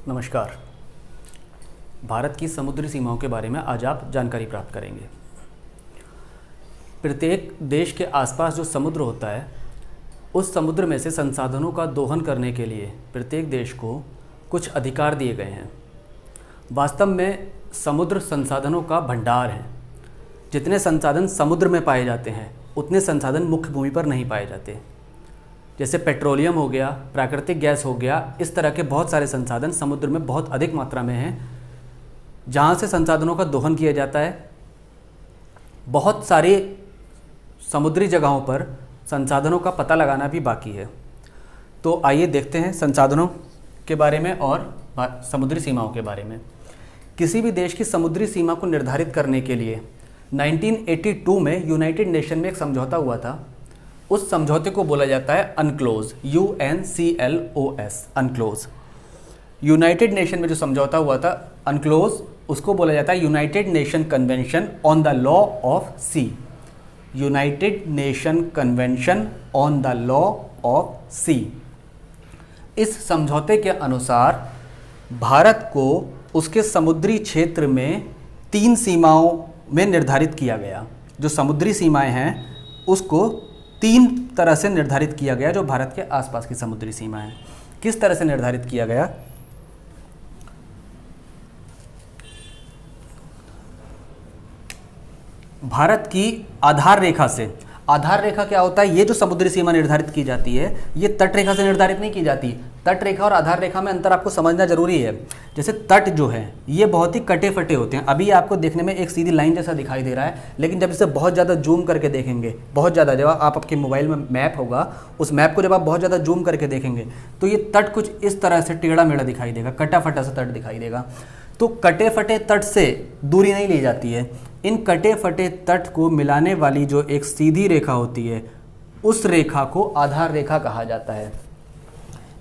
नमस्कार। भारत की समुद्री सीमाओं के बारे में आज आप जानकारी प्राप्त करेंगे। प्रत्येक देश के आसपास जो समुद्र होता है, उस समुद्र में से संसाधनों का दोहन करने के लिए प्रत्येक देश को कुछ अधिकार दिए गए हैं। वास्तव में समुद्र संसाधनों का भंडार है। जितने संसाधन समुद्र में पाए जाते हैं, उतने संसाधन मुख्य भूमि पर नहीं पाए जाते। जैसे पेट्रोलियम हो गया, प्राकृतिक गैस हो गया, इस तरह के बहुत सारे संसाधन समुद्र में बहुत अधिक मात्रा में हैं, जहाँ से संसाधनों का दोहन किया जाता है। बहुत सारे समुद्री जगहों पर संसाधनों का पता लगाना भी बाकी है। तो आइए देखते हैं संसाधनों के बारे में और समुद्री सीमाओं के बारे में। किसी भी देश की समुद्री सीमा को निर्धारित करने के लिए 1982 में यूनाइटेड नेशन में एक समझौता हुआ था। उस समझौते को बोला जाता है unclose, UNCLOS, unclose. United nation में जो समझौता हुआ था अनक्लोज, उसको बोला जाता है united nation convention on the law of sea. United nation convention on the law of sea. इस समझौते के अनुसार भारत को उसके समुद्री क्षेत्र में 3 सीमाओं में निर्धारित किया गया। जो समुद्री सीमाएं हैं उसको 3 तरह से निर्धारित किया गया। जो भारत के आसपास की समुद्री सीमा है, किस तरह से निर्धारित किया गया? भारत की आधार रेखा से। आधार रेखा क्या होता है? ये जो समुद्री सीमा निर्धारित की जाती है, ये तट रेखा से निर्धारित नहीं की जाती। तट रेखा और आधार रेखा में अंतर आपको समझना जरूरी है। जैसे तट जो है ये बहुत ही कटे फटे होते हैं। अभी आपको देखने में एक सीधी लाइन जैसा दिखाई दे रहा है, लेकिन जब इसे बहुत ज़्यादा जूम करके देखेंगे, बहुत ज़्यादा, जब आप आपके मोबाइल में मैप होगा, उस मैप को जब आप बहुत ज़्यादा जूम करके देखेंगे तो ये तट कुछ इस तरह से टेढ़ा मेढ़ा दिखाई देगा, कटा फटा सा तट दिखाई देगा। तो कटे फटे तट से दूरी नहीं ली जाती है। इन कटे फटे तट को मिलाने वाली जो एक सीधी रेखा होती है, उस रेखा को आधार रेखा कहा जाता है।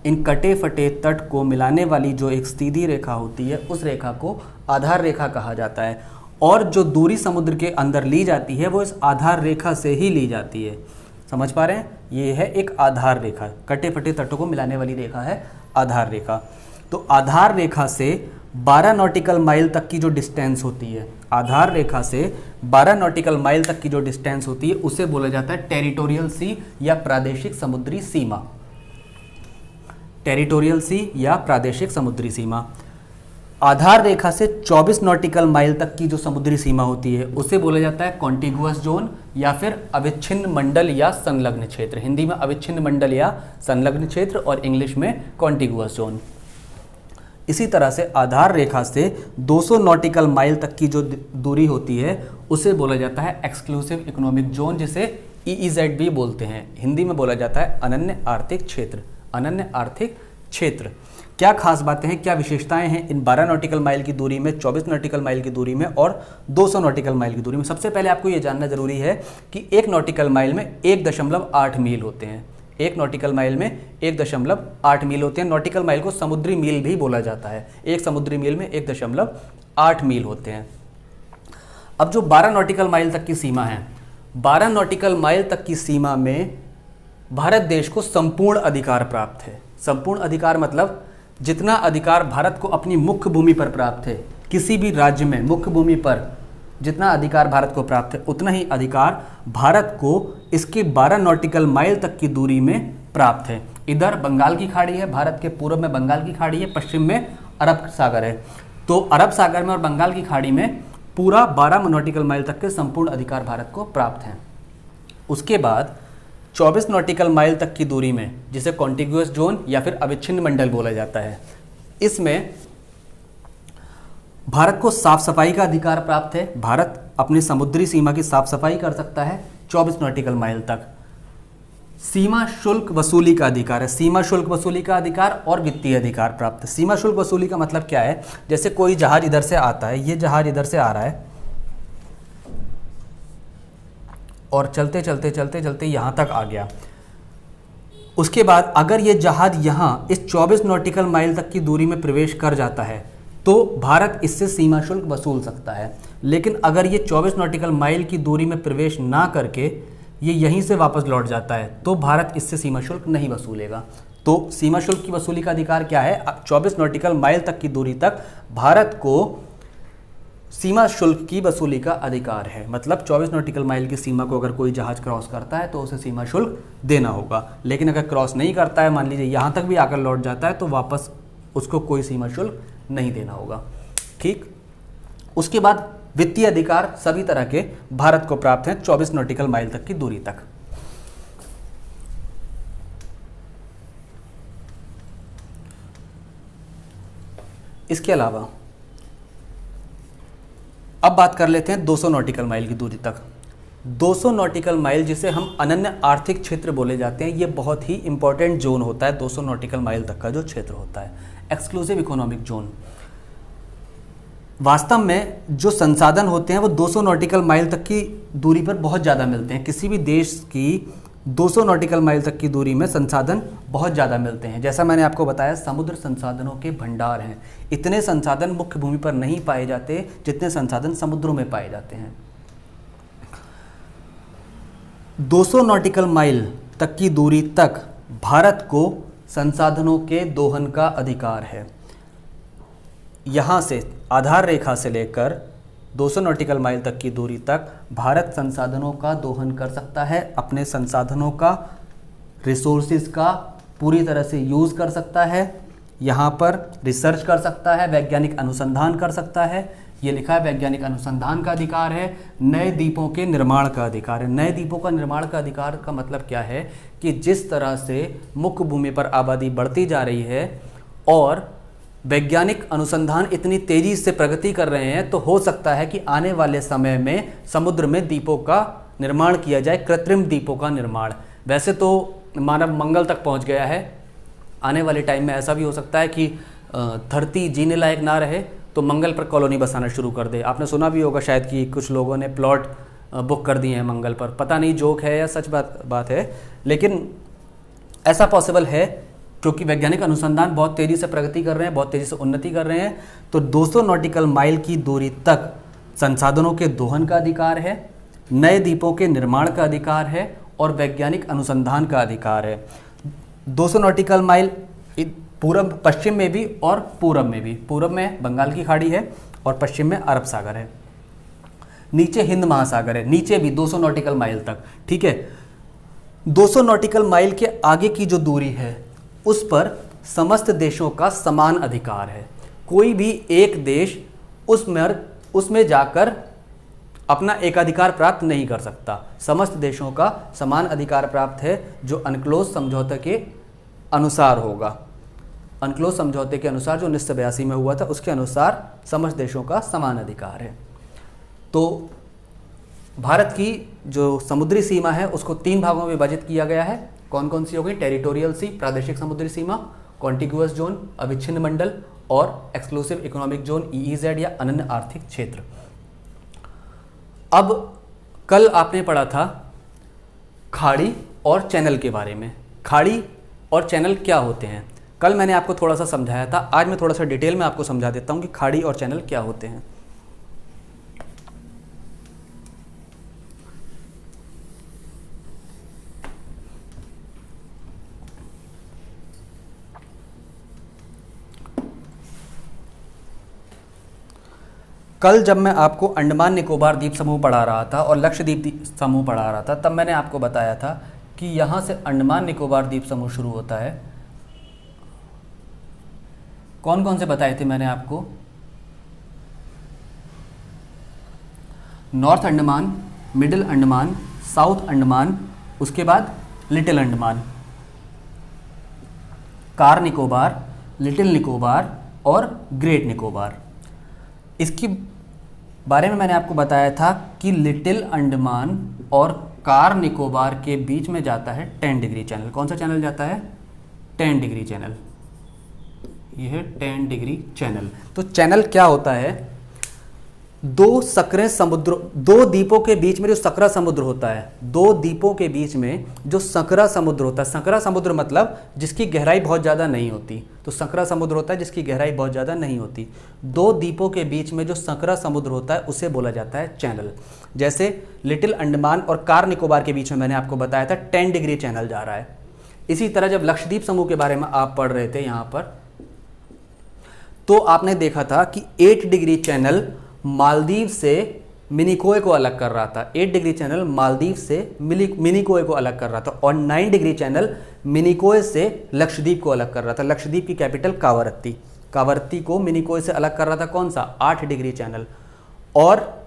इन कटे फटे तट को मिलाने वाली जो एक सीधी रेखा होती है, उस रेखा को आधार रेखा कहा जाता है। और जो दूरी समुद्र के अंदर ली जाती है वो इस आधार रेखा से ही ली जाती है। समझ पा रहे हैं? ये है एक आधार रेखा। कटे फटे तटों को मिलाने वाली रेखा है आधार रेखा। तो आधार रेखा से 12 नॉटिकल माइल तक की जो डिस्टेंस होती है, आधार रेखा से 12 नॉटिकल माइल तक की जो डिस्टेंस होती है, उसे बोला जाता है टेरिटोरियल सी या प्रादेशिक समुद्री सीमा। टेरिटोरियल सी या प्रादेशिक समुद्री सीमा। आधार रेखा से 24 नॉटिकल माइल तक की जो समुद्री सीमा होती है, उसे बोला जाता है कॉन्टिगुअस जोन या फिर अविच्छिन्न मंडल या संलग्न क्षेत्र। हिंदी में अविच्छिन्न मंडल या संलग्न क्षेत्र और इंग्लिश में कॉन्टिगुअस जोन। इसी तरह से आधार रेखा से 200 नॉटिकल माइल तक की जो दूरी होती है, उसे बोला जाता है एक्सक्लूसिव इकोनॉमिक जोन, जिसे EEZ भी बोलते हैं। हिंदी में बोला जाता है अनन्य आर्थिक क्षेत्र। अनन्य आर्थिक क्षेत्र। क्या खास बातें हैं, क्या विशेषताएं हैं इन 12 नॉटिकल माइल की दूरी में, 24 नॉटिकल माइल की दूरी में और 200 नॉटिकल माइल की दूरी में? सबसे पहले आपको यह जानना जरूरी है कि 1 नॉटिकल माइल में 1.8 मील होते हैं। 1 नॉटिकल माइल में 1.8 मील होते हैं। नॉटिकल माइल को समुद्री मील भी बोला जाता है। एक समुद्री मील में 1.8 मील होते हैं। अब जो 12 नॉटिकल माइल तक की सीमा है, 12 नॉटिकल माइल तक की सीमा में भारत देश को संपूर्ण अधिकार प्राप्त है। संपूर्ण अधिकार मतलब जितना अधिकार भारत को अपनी मुख्य भूमि पर प्राप्त है, किसी भी राज्य में मुख्य भूमि पर जितना अधिकार भारत को प्राप्त है, उतना ही अधिकार भारत को इसके 12 नॉटिकल माइल तक की दूरी में प्राप्त है। इधर बंगाल की खाड़ी है, भारत के पूर्व में बंगाल की खाड़ी है, पश्चिम में अरब सागर है। तो अरब सागर में और बंगाल की खाड़ी में पूरा 12 नॉटिकल माइल तक के संपूर्ण अधिकार भारत को प्राप्त हैं। उसके बाद 24 नॉटिकल माइल तक की दूरी में, जिसे कॉन्टिग्यूअस जोन या फिर अविच्छिन्न मंडल बोला जाता है, इसमें भारत को साफ सफाई का अधिकार प्राप्त है। भारत अपनी समुद्री सीमा की साफ सफाई कर सकता है 24 नॉटिकल माइल तक। सीमा शुल्क वसूली का अधिकार है। सीमा शुल्क वसूली का अधिकार और वित्तीय अधिकार प्राप्त है। सीमा शुल्क वसूली का मतलब क्या है? जैसे कोई जहाज इधर से आता है, ये जहाज इधर से आ रहा है और चलते चलते चलते चलते यहां तक आ गया। उसके बाद अगर ये जहाज यहां इस 24 नॉटिकल माइल तक की दूरी में प्रवेश कर जाता है, तो भारत इससे सीमा शुल्क वसूल सकता है। लेकिन अगर ये 24 नॉटिकल माइल की दूरी में प्रवेश ना करके ये यहीं से वापस लौट जाता है, तो भारत इससे सीमा शुल्क नहीं वसूलेगा। तो सीमा शुल्क की वसूली का अधिकार क्या है? 24 नॉटिकल माइल तक की दूरी तक भारत को सीमा शुल्क की वसूली का अधिकार है। मतलब 24 नॉटिकल माइल की सीमा को अगर कोई जहाज क्रॉस करता है तो उसे सीमा शुल्क देना होगा, लेकिन अगर क्रॉस नहीं करता है, मान लीजिए यहाँ तक भी आकर लौट जाता है, तो वापस उसको कोई सीमा शुल्क नहीं देना होगा। ठीक, उसके बाद वित्तीय अधिकार सभी तरह के भारत को प्राप्त हैं 24 नॉटिकल माइल तक की दूरी तक। इसके अलावा अब बात कर लेते हैं 200 नॉटिकल माइल की दूरी तक। 200 नॉटिकल माइल जिसे हम अनन्य आर्थिक क्षेत्र बोले जाते हैं, ये बहुत ही इंपॉर्टेंट जोन होता है। 200 नॉटिकल माइल तक का जो क्षेत्र होता है, एक्सक्लूसिव इकोनॉमिक जोन। वास्तव में जो संसाधन होते हैं वो 200 नॉटिकल माइल तक की दूरी पर बहुत ज़्यादा मिलते हैं। किसी भी देश की 200 नॉटिकल माइल तक की दूरी में संसाधन बहुत ज़्यादा मिलते हैं। जैसा मैंने आपको बताया, समुद्र संसाधनों के भंडार हैं। इतने संसाधन मुख्य भूमि पर नहीं पाए जाते जितने संसाधन समुद्रों में पाए जाते हैं। 200 नॉटिकल माइल तक की दूरी तक भारत को संसाधनों के दोहन का अधिकार है। यहाँ से आधार रेखा से लेकर 200 नॉटिकल माइल तक की दूरी तक भारत संसाधनों का दोहन कर सकता है। अपने संसाधनों का, रिसोर्सेज का पूरी तरह से यूज़ कर सकता है। यहाँ पर रिसर्च कर सकता है, वैज्ञानिक अनुसंधान कर सकता है। ये लिखा है वैज्ञानिक अनुसंधान का अधिकार है। नए द्वीपों के निर्माण का अधिकार है। नए द्वीपों का निर्माण का अधिकार का मतलब क्या है कि जिस तरह से मुख्य भूमि पर आबादी बढ़ती जा रही है और वैज्ञानिक अनुसंधान इतनी तेजी से प्रगति कर रहे हैं, तो हो सकता है कि आने वाले समय में समुद्र में द्वीपों का निर्माण किया जाए, कृत्रिम द्वीपों का निर्माण। वैसे तो मानव मंगल तक पहुंच गया है, आने वाले टाइम में ऐसा भी हो सकता है कि धरती जीने लायक ना रहे तो मंगल पर कॉलोनी बसाना शुरू कर दे। आपने सुना भी होगा शायद कि कुछ लोगों ने प्लॉट बुक कर दिए हैं मंगल पर। पता नहीं जोक है या सच बात है, लेकिन ऐसा पॉसिबल है क्योंकि वैज्ञानिक अनुसंधान बहुत तेज़ी से प्रगति कर रहे हैं, बहुत तेज़ी से उन्नति कर रहे हैं। तो 200 नॉटिकल माइल की दूरी तक संसाधनों के दोहन का अधिकार है, नए द्वीपों के निर्माण का अधिकार है और वैज्ञानिक अनुसंधान का अधिकार है। 200 नॉटिकल माइल पूर्व पश्चिम में भी और पूरब में भी। पूरब में बंगाल की खाड़ी है और पश्चिम में अरब सागर है, नीचे हिंद महासागर है, नीचे भी 200 नॉटिकल माइल तक। ठीक है, 200 नॉटिकल माइल के आगे की जो दूरी है उस पर समस्त देशों का समान अधिकार है। कोई भी एक देश उसमें जाकर अपना एकाधिकार प्राप्त नहीं कर सकता। समस्त देशों का समान अधिकार प्राप्त है, जो अनक्लोज समझौते के अनुसार होगा। अनक्लोज समझौते के अनुसार जो 1982 में हुआ था, उसके अनुसार समस्त देशों का समान अधिकार है। तो भारत की जो समुद्री सीमा है उसको 3 भागों में विभाजित किया गया है। कौन कौन सी हो गई? टेरिटोरियल सी, प्रादेशिक समुद्री सीमा, कॉन्टिग्यूअस जोन, अविच्छिन्न मंडल और एक्सक्लूसिव इकोनॉमिक जोन, EEZ या अनन्य आर्थिक क्षेत्र। अब कल आपने पढ़ा था खाड़ी और चैनल के बारे में। खाड़ी और चैनल क्या होते हैं? कल मैंने आपको थोड़ा सा समझाया था, आज मैं थोड़ा सा डिटेल में आपको समझा देता हूं कि खाड़ी और चैनल क्या होते हैं। कल जब मैं आपको अंडमान निकोबार द्वीप समूह पढ़ा रहा था और लक्षद्वीप समूह पढ़ा रहा था, तब मैंने आपको बताया था कि यहाँ से अंडमान निकोबार द्वीप समूह शुरू होता है। कौन कौन से बताए थे मैंने आपको? North Andaman, middle Andaman, south Andaman, उसके बाद little Andaman, car Nicobar, little Nicobar और ग्रेट निकोबार। इसकी बारे में मैंने आपको बताया था कि लिटिल अंडमान और कार निकोबार के बीच में जाता है 10 डिग्री चैनल। कौन सा चैनल जाता है? 10 डिग्री चैनल। यह है 10 डिग्री चैनल। तो चैनल क्या होता है? दो द्वीपों के बीच में जो सकरा समुद्र होता है, दो द्वीपों के बीच में जो सकरा समुद्र होता है, सकरा समुद्र मतलब जिसकी गहराई बहुत ज़्यादा नहीं होती, तो सकरा समुद्र होता है जिसकी गहराई बहुत ज़्यादा नहीं होती। दो द्वीपों के बीच में जो सकरा समुद्र होता है उसे बोला जाता है चैनल। जैसे लिटिल अंडमान और कार निकोबार के बीच में मैंने आपको बताया था 10 डिग्री चैनल जा रहा है। इसी तरह जब लक्षद्वीप समूह के बारे में आप पढ़ रहे थे यहाँ पर, तो आपने देखा था कि 8 डिग्री चैनल मालदीव से मिनिकोय को अलग कर रहा था। 8 डिग्री चैनल मालदीव से मिनिकोय को अलग कर रहा था और 9 डिग्री चैनल मिनिकोय से लक्षद्वीप को अलग कर रहा था। लक्षद्वीप की कैपिटल कावरत्ती, कावरत्ती को मिनिकोय से अलग कर रहा था कौन सा, 8 डिग्री चैनल, और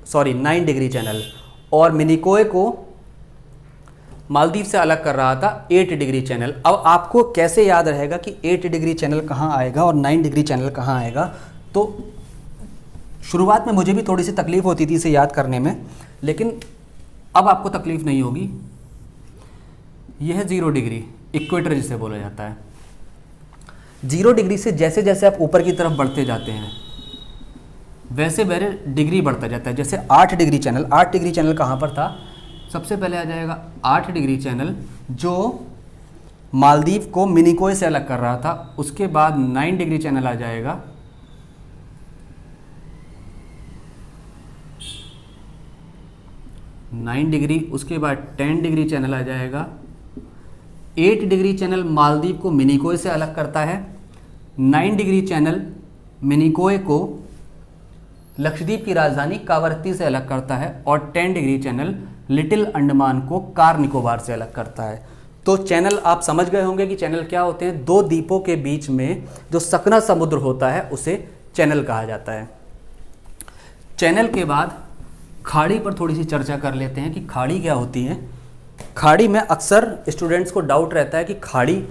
9 डिग्री चैनल, और मिनिकोय को मालदीव से अलग कर रहा था 8 डिग्री चैनल। अब आपको कैसे याद रहेगा कि 8 डिग्री चैनल कहाँ आएगा और 9 डिग्री चैनल कहाँ आएगा? तो शुरुआत में मुझे भी थोड़ी सी तकलीफ होती थी इसे याद करने में, लेकिन अब आपको तकलीफ नहीं होगी। यह है 0 डिग्री, इक्वेटर जिसे बोला जाता है। 0 डिग्री से जैसे जैसे आप ऊपर की तरफ बढ़ते जाते हैं वैसे वैसे डिग्री बढ़ता जाता है। जैसे 8 डिग्री चैनल, 8 डिग्री चैनल कहाँ पर था? सबसे पहले आ जाएगा 8 डिग्री चैनल जो मालदीव को मिनिकोय से अलग कर रहा था। उसके बाद 9 डिग्री चैनल आ जाएगा, उसके बाद 10 डिग्री चैनल आ जाएगा। 8 डिग्री चैनल मालदीव को मिनिकोय से अलग करता है। 9 डिग्री चैनल मिनिकोय को लक्षद्वीप की राजधानी कावरत्ती से अलग करता है और 10 डिग्री चैनल लिटिल अंडमान को कार निकोबार से अलग करता है। तो चैनल आप समझ गए होंगे कि चैनल क्या होते हैं। दो द्वीपों के बीच में जो सकना समुद्र होता है उसे चैनल कहा जाता है। चैनल के बाद खाड़ी पर थोड़ी सी चर्चा कर लेते हैं कि खाड़ी क्या होती है। खाड़ी में अक्सर स्टूडेंट्स को डाउट रहता है कि खाड़ी,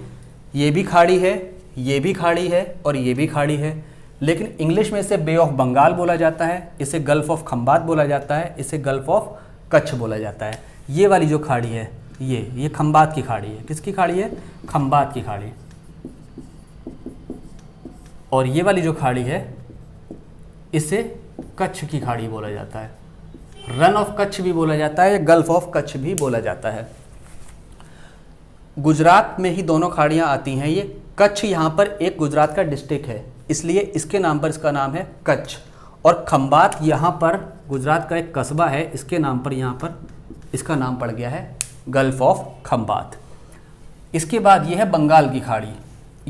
ये भी खाड़ी है, ये भी खाड़ी है और ये भी खाड़ी है, लेकिन इंग्लिश में इसे बे ऑफ बंगाल बोला जाता है, इसे गल्फ ऑफ खंबात बोला जाता है, इसे गल्फ ऑफ कच्छ बोला जाता है। ये वाली जो खाड़ी है ये खंबात की खाड़ी है। किसकी खाड़ी है? खंबात की खाड़ी। और ये वाली जो खाड़ी है इसे कच्छ की खाड़ी बोला जाता है। रन ऑफ कच्छ भी बोला जाता है, गल्फ ऑफ कच्छ भी बोला जाता है। गुजरात में ही दोनों खाड़ियां आती हैं। ये कच्छ यहाँ पर एक गुजरात का डिस्ट्रिक्ट है, इसलिए इसके नाम पर इसका नाम है कच्छ। और खंबात यहाँ पर गुजरात का एक कस्बा है, इसके नाम पर यहाँ पर इसका नाम पड़ गया है गल्फ ऑफ खंबात। इसके बाद ये है बंगाल की खाड़ी।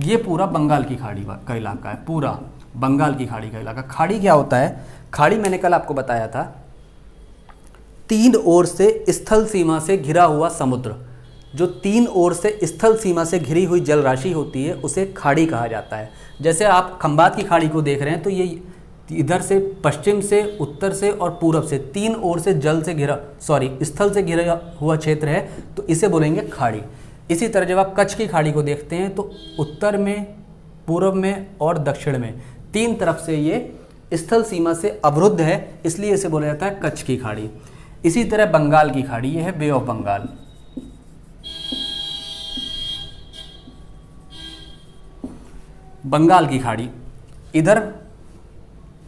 ये पूरा बंगाल की खाड़ी का इलाका है, पूरा बंगाल की खाड़ी का इलाका। खाड़ी क्या होता है? खाड़ी मैंने कल आपको बताया था, 3 ओर से स्थल सीमा से घिरा हुआ समुद्र। जो 3 ओर से स्थल सीमा से घिरी हुई जल राशि होती है उसे खाड़ी कहा जाता है। जैसे आप खंबात की खाड़ी को देख रहे हैं तो ये इधर से पश्चिम से, उत्तर से और पूरब से 3 ओर से स्थल से घिरा हुआ क्षेत्र है, तो इसे बोलेंगे खाड़ी। इसी तरह जब आप कच्छ की खाड़ी को देखते हैं तो उत्तर में, पूर्व में और दक्षिण में 3 तरफ से ये स्थल सीमा से अवरुद्ध है, इसलिए इसे बोला जाता है कच्छ की खाड़ी। इसी तरह बंगाल की खाड़ी, ये है बे ऑफ बंगाल। बंगाल की खाड़ी इधर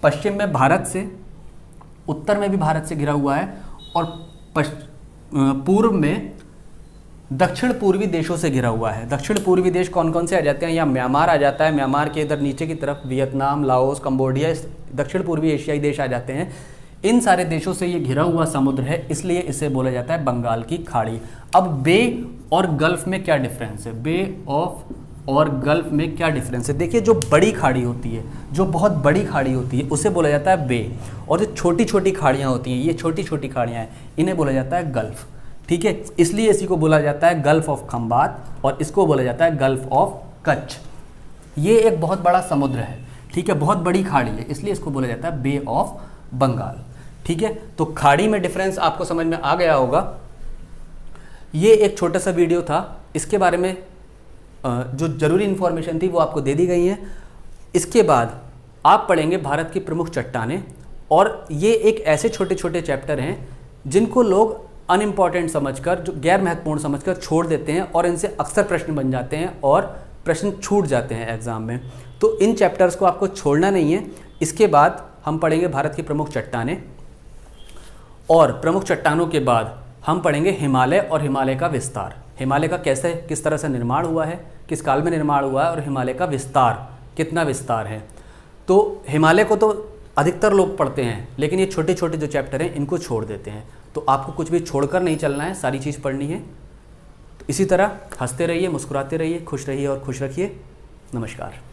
पश्चिम में भारत से, उत्तर में भी भारत से घिरा हुआ है और पूर्व में दक्षिण पूर्वी देशों से घिरा हुआ है। दक्षिण पूर्वी देश कौन कौन से आ जाते हैं? यहाँ म्यांमार आ जाता है, म्यांमार के इधर नीचे की तरफ वियतनाम, लाओस, कंबोडिया, दक्षिण पूर्वी एशियाई देश आ जाते हैं। इन सारे देशों से ये घिरा हुआ समुद्र है, इसलिए इसे बोला जाता है बंगाल की खाड़ी। अब बे और गल्फ में क्या डिफरेंस है? बे ऑफ और गल्फ में क्या डिफरेंस है? देखिए, जो बड़ी खाड़ी होती है, जो बहुत बड़ी खाड़ी होती है उसे बोला जाता है बे, और जो छोटी छोटी खाड़ियाँ होती हैं, ये छोटी छोटी खाड़ियाँ हैं, इन्हें बोला जाता है गल्फ। ठीक है, इसलिए इसी को बोला जाता है गल्फ ऑफ खंबात और इसको बोला जाता है गल्फ ऑफ कच्छ। ये एक बहुत बड़ा समुद्र है, ठीक है, बहुत बड़ी खाड़ी है, इसलिए इसको बोला जाता है बे ऑफ बंगाल। ठीक है, तो खाड़ी में डिफरेंस आपको समझ में आ गया होगा। ये एक छोटा सा वीडियो था, इसके बारे में जो जरूरी इन्फॉर्मेशन थी वो आपको दे दी गई है। इसके बाद आप पढ़ेंगे भारत की प्रमुख चट्टानें, और ये एक ऐसे छोटे छोटे चैप्टर हैं जिनको लोग अनइम्पॉर्टेंट समझकर, जो गैर महत्वपूर्ण समझकर छोड़ देते हैं और इनसे अक्सर प्रश्न बन जाते हैं और प्रश्न छूट जाते हैं एग्जाम में। तो इन चैप्टर्स को आपको छोड़ना नहीं है। इसके बाद हम पढ़ेंगे भारत की प्रमुख चट्टानें, और प्रमुख चट्टानों के बाद हम पढ़ेंगे हिमालय और हिमालय का विस्तार। हिमालय का किस तरह से निर्माण हुआ है, किस काल में निर्माण हुआ है, और हिमालय का विस्तार, कितना विस्तार है। तो हिमालय को तो अधिकतर लोग पढ़ते हैं, लेकिन ये छोटे छोटे जो चैप्टर हैं इनको छोड़ देते हैं। तो आपको कुछ भी छोड़कर नहीं चलना है, सारी चीज़ पढ़नी है। तो इसी तरह हंसते रहिए, मुस्कुराते रहिए, खुश रहिए और खुश रखिए। नमस्कार।